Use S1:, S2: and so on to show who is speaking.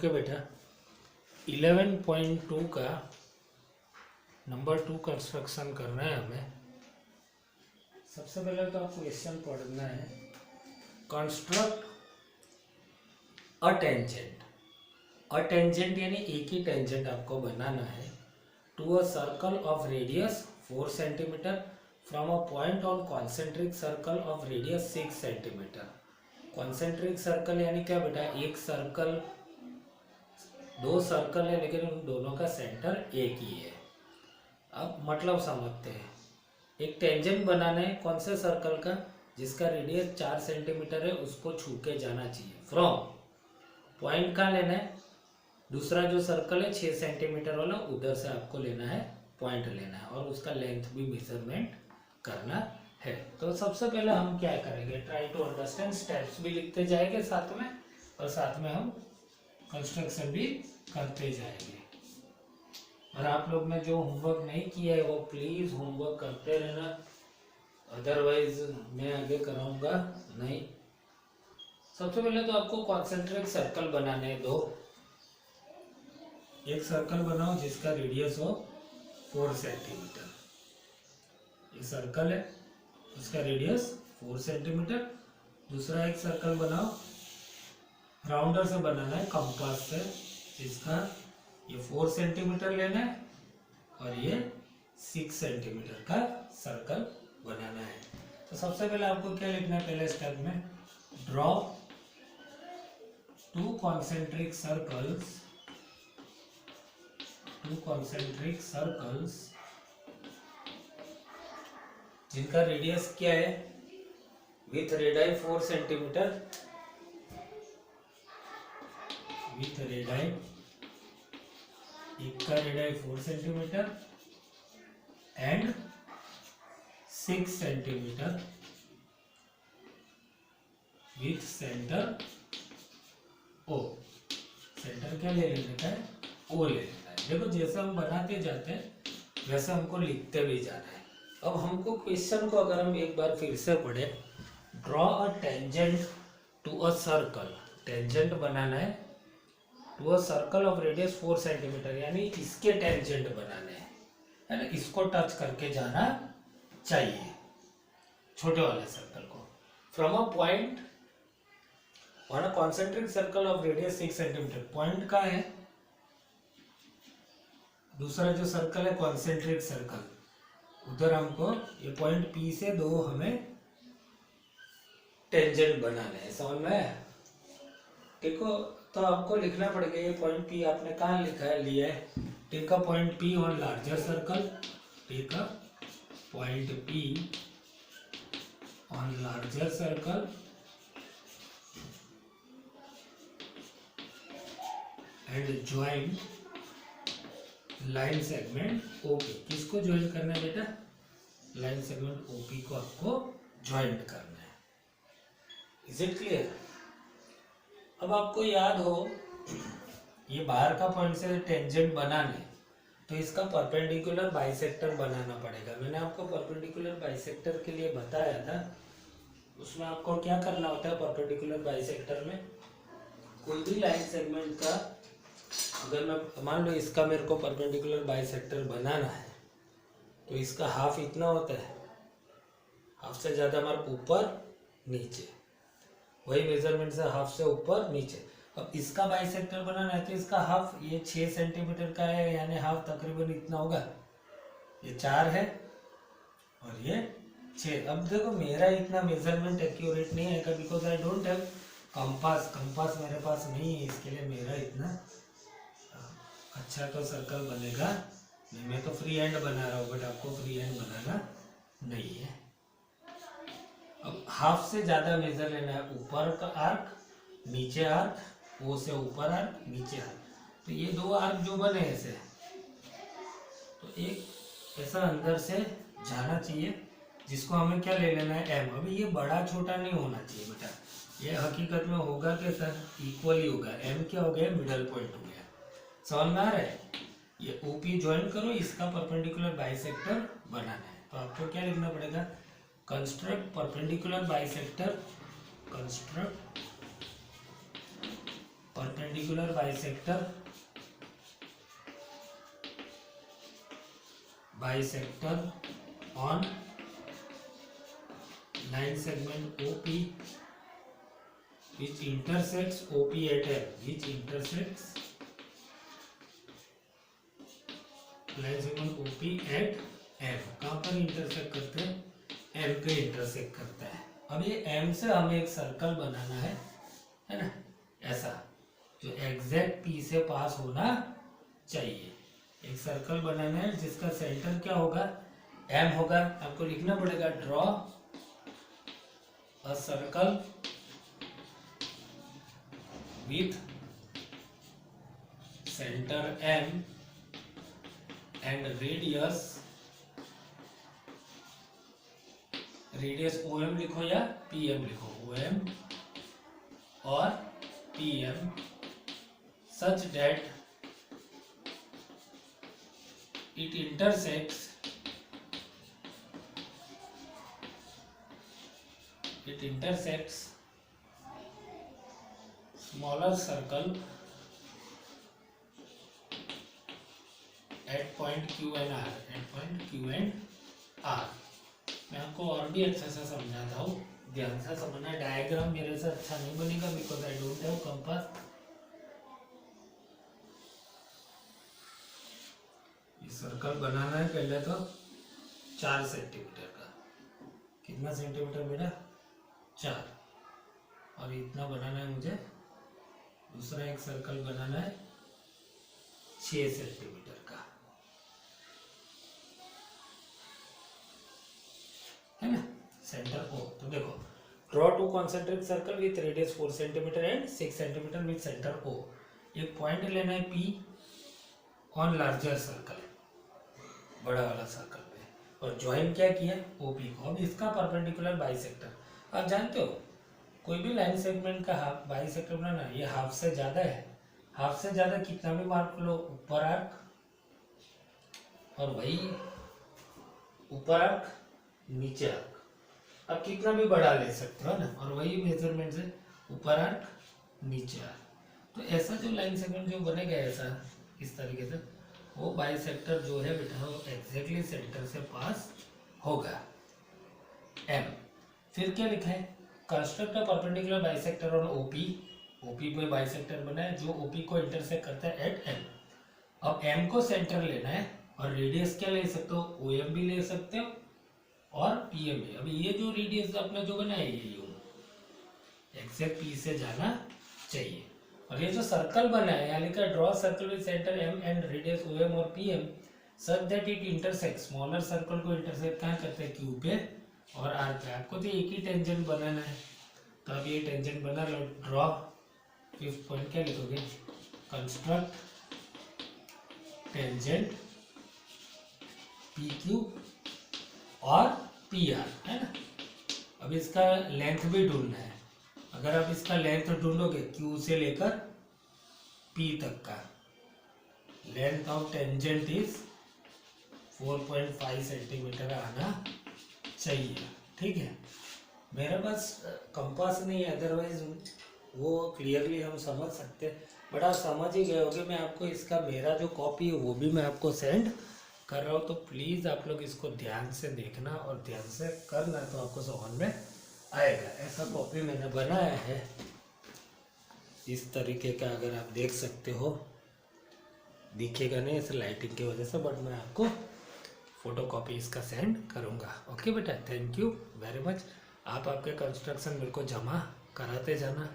S1: Okay बेटा 11.2 का number 2 construction करना है हमें। सबसे पहले तो आपको क्वेश्चन पढ़ना है, construct a tangent. A tangent यानी एक ही टेंजेंट आपको बनाना है to a circle of radius 4 centimetre from a point on concentric circle of radius 6 centimetre. Concentric circle यानी क्या बेटा, एक सर्कल, दो सर्कल है लेकिन उन दोनों का सेंटर एक ही है। अब मतलब समझते हैं, एक टेंजेंट बनाना है कौन से सर्कल का, जिसका रेडियस 4 सेंटीमीटर है, उसको छू के जाना चाहिए। फ्रॉम पॉइंट कहाँ लेना है, दूसरा जो सर्कल है 6 सेंटीमीटर वाला, उधर से आपको लेना है, पॉइंट लेना है और उसका लेंथ भी मेजरमेंट करना है। तो सबसे पहले हम क्या करेंगे, ट्राई टू अंडरस्टैंड, स्टेप्स भी लिखते जाएंगे साथ में और साथ में हम कंस्ट्रक्शन भी करते जाएंगे। और आप लोग ने जो होमवर्क नहीं किया है वो प्लीज़ होमवर्क करते रहना, अदरवाइज मैं आगे कराऊंगा नहीं। सबसे पहले तो आपको कॉन्सेंट्रिक सर्कल बनाने दो। एक सर्कल बनाओ जिसका रेडियस हो 4 सेंटीमीटर। ये सर्कल है, उसका रेडियस 4 सेंटीमीटर। दूसरा एक सर्कल बनाओ, राउंडर से बनाना है, कंपास से, जिसका ये 4 सेंटीमीटर लेना है और ये 6 सेंटीमीटर का सर्कल बनाना है। तो सबसे पहले आपको क्या लिखना है, पहले स्टेप में ड्रॉ टू कॉन्सेंट्रिक सर्कल्स जिनका रेडियस क्या है, with radii 4 centimetre, with radii, एक का radii 4 centimetre and 6 centimetre with centre O. Centre क्या ले लेने का है, ओ ले लेना है। देखो जैसे हम बनाते जाते हैं वैसे हमको लिखते भी जाना है। अब हमको क्वेश्चन को अगर हम एक बार फिर से पढ़े, draw a tangent to a circle, tangent बनाना है to a circle of radius 4 centimetre, यानी इसके टेंजेंट बनाने हैं, यानी इसको टच करके जाना चाहिए छोटे वाले सर्कल को। From a point on a concentric circle of radius 6 centimetre, point का है दूसरा जो सर्कल है कॉन्सेंट्रिक सर्कल, उधर हमको ये पॉइंट पी से दो हमें टेंजेंट बनाने हैं। समझ में आया? देखो तो आपको लिखना पड़ेगा, ये पॉइंट पी आपने कहाँ लिखा है, लिया है, take a point P on larger circle, take a point P on larger circle and join line segment OP. किसको ज्वाइन करना है बेटा, लाइन सेगमेंट ओपी को आपको ज्वाइंट करना है। Is it clear? अब आपको याद हो, ये बाहर का पॉइंट से टेंजेंट बनाने तो इसका परपेंडिकुलर बाइसेक्टर बनाना पड़ेगा। मैंने आपको परपेंडिकुलर बाइसेक्टर के लिए बताया था, उसमें आपको क्या करना होता है, परपेंडिकुलर बाइसेक्टर में कोई भी लाइन सेगमेंट का, अगर मैं मान लो इसका मेरे को परपेंडिकुलर बाइसेक्टर बनाना है तो इसका हाफ इतना होता है, हाफ से ज़्यादा मार्क ऊपर नीचे, वही मेजरमेंट से हाफ से ऊपर नीचे। अब इसका बाइसेक्टर बनाना है तो इसका हाफ, ये 6 सेंटीमीटर का है यानी हाफ तकरीबन इतना होगा, ये 4 है और ये 6। अब देखो मेरा इतना मेजरमेंट एक्यूरेट नहीं है because I don't have compass मेरे पास नहीं है, इसके लिए मेरा इतना अच्छा तो सर्कल बनेगा नहीं। मैं तो फ्री हैंड बना रहा हूँ बट आपको फ्री हैंड बनाना नहीं है। अब हाफ से ज़्यादा मेजर लेना है, ऊपर का आर्क, नीचे आर्क, वो से ऊपर आर्क, नीचे आर्क। तो ये दो आर्क जो बने ऐसे, तो एक ऐसा अंदर से जाना चाहिए जिसको हमें क्या ले लेना है, एम। अभी ये बड़ा छोटा नहीं होना चाहिए बेटा, ये हकीकत में होगा कैसा, इक्वली होगा। एम क्या हो गया, मिडल पॉइंट हो गया। समझ में आ रहा है? ये ओपी ज्वाइन करो, इसका परपेंडिकुलर बाइसेक्टर बनाना है तो आपको क्या लिखना पड़ेगा, construct perpendicular bisector, construct perpendicular bisector on line segment OP which intersects OP at M, which intersects line segment OP at M। कहाँ पर इंटरसेक्ट करते हैं? M पे इंटरसेक्ट करता है। अब ये M से हमें एक सर्कल बनाना है ना, ऐसा जो एग्जैक्ट P से पास होना चाहिए। एक सर्कल बनाना है जिसका सेंटर क्या होगा? M होगा। आपको लिखना पड़ेगा draw a circle with center M and radius OM लिखो या PM लिखो, OM और PM such that it intersects smaller circle at point Q and R। मैं आपको और भी अच्छे से समझाता हूँ, ध्यान से समझना। डायग्राम मेरे से अच्छा नहीं बनेगा because I don't have compass. ये सर्कल बनाना है पहले तो 4 सेंटीमीटर का। कितना सेंटीमीटर बेटा? 4। और इतना बनाना है मुझे। दूसरा एक सर्कल बनाना है 6 सेंटीमीटर का, है ना, सेंटर O। तो देखो, draw 2 concentric circle with radius 4 centimetre and 6 centimetre with centre O। एक पॉइंट लेना है P ऑन लार्जर सर्कल, बड़ा वाला सर्कल पे, और ज्वाइन क्या किया? OP को। अब इसका परपेंडिकुलर बाइसेक्टर, आप जानते हो कोई भी लाइन सेगमेंट का हाफ बाइसेक्टर बनाना, ये हाफ से ज्यादा है। हाफ से ज्यादा कितना भी मार्क लो, ऊपर आर्क, और वही ऊपर आर्क नीचे आर्क, अब कितना भी बड़ा ले सकते हो ना, और वही मेजरमेंट से ऊपर आर्क नीचे आर्क। तो ऐसा जो लाइन सेगमेंट जो बनेगा ऐसा इस तरीके से, वो बाइसेक्टर जो है बेटा वो एग्जैक्टली सेंटर से पास होगा M। फिर क्या लिखा है? Construct a perpendicular bisector on OP। OP पे बाइसेक्टर बना है जो OP को इंटरसेक्ट करता है एट M। अब M को सेंटर लेना है, और रेडियस क्या ले सकते हो? OM भी ले सकते हो और PM भी। अब ये जो रेडियस अपना जो बना है ये एग्जैक्ट P से जाना चाहिए। और ये जो सर्कल बना है, यहाँ लिखा है draw circle with centre M and radius OM और PM such that it intersect smaller circle को इंटरसेक्ट कहाँ करते हैं? Q पे और R पे। आपको तो एक ही टेंजेंट बनाना है, तो अब ये टेंजेंट बना लो। ड्रॉ 5th पॉइंट क्या लिखोगे? कंस्ट्रक्ट टेंजेंट PQ और PR, है ना। अब इसका लेंथ भी ढूंढना है। अगर आप इसका लेंथ ढूंढोगे Q से लेकर P तक का, length of tangent is 4.5 centimetre आना चाहिए, ठीक है। मेरे पास कंपास नहीं है, अदरवाइज वो क्लियरली हम समझ सकते हैं, बट आप समझ ही गए होगे। मैं आपको इसका मेरा जो कॉपी है वो भी मैं आपको सेंड कर रहा हूँ, तो प्लीज़ आप लोग इसको ध्यान से देखना और ध्यान से करना, तो आपको समझ में आएगा। ऐसा कॉपी मैंने बनाया है इस तरीके का, अगर आप देख सकते हो, दिखेगा नहीं इस लाइटिंग की वजह से, बट मैं आपको फोटो कॉपी इसका सेंड करूँगा। ओके बेटा, थैंक यू वेरी मच। आप आपके कंस्ट्रक्शन मेरे को जमा कराते जाना।